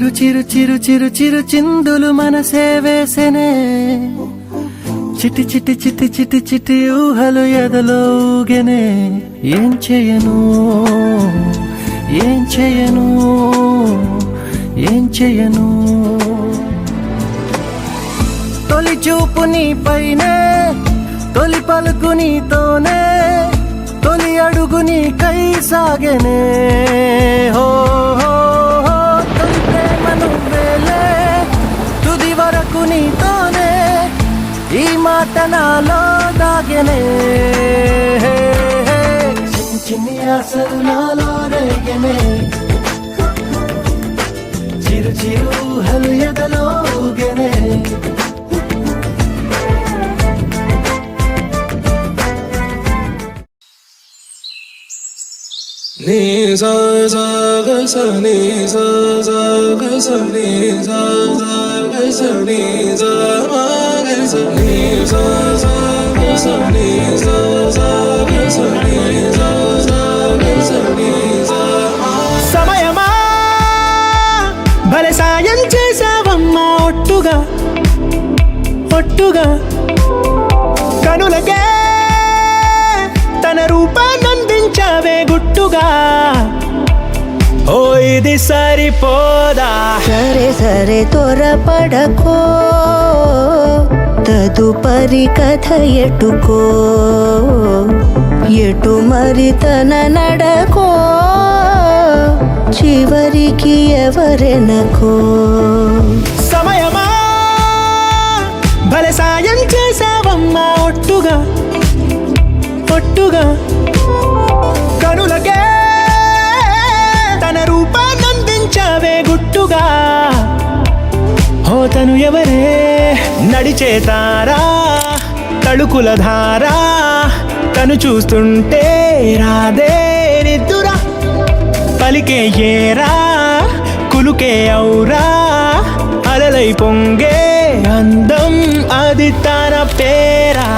చిరు చిరు చిరు చిరు చిరు చిందులు మనసే వేసెనే చిటి చిటి చిటి చిటి చిటి ఊహలు ఎదలో ఊగెనే ఏం చేయను ఏం చేయను ఏం చేయను తొలి చూపు నీ పైనే తొలి పలుకు నీతోనే తొలి అడుగు నీ కై సాగెనే హో హో హో తొలి ప్రేమ నువ్వేలే తుది వరకు నీతోనే ఈ మాట నాలో దాగెనే చిన్ని చిన్ని ఆశలు నాలో రేగెనే చిరు చిరు ఊహలు ఎదలో ఊగెనే ni sa sa ga sa ni sa sa ga sa ni sa sa ga sa ni sa ma ga sa ni sa sa ga sa ni sa sa ga sa ni sa sa ga sa ni sa సమయమా భలే సాయం చేసావమ్మా ఒట్టుగా ఒట్టుగా కనులకే తన రూపాన్నందించావే గుట్టుగా ఓ ఇది సరిపోదా సరే సరే త్వరపడకో తదుపరి కథ ఎటుకో ఎటు మరి తన నడకో చివరికి ఎవరెనకో సమయమా భలే సాయం చేసావమ్మా ఒట్టుగా ఒట్టుగా కనులకే తన రూపాన్నందించావే గుట్టుగా ఓ తను ఎవరే నడిచే తారా తడుకుల ధారా తను చూస్తుంటే రాదే నిద్దురా పలికే ఏరా కులుకే ఔరా అలలై పొంగే అందం అది తన పేరా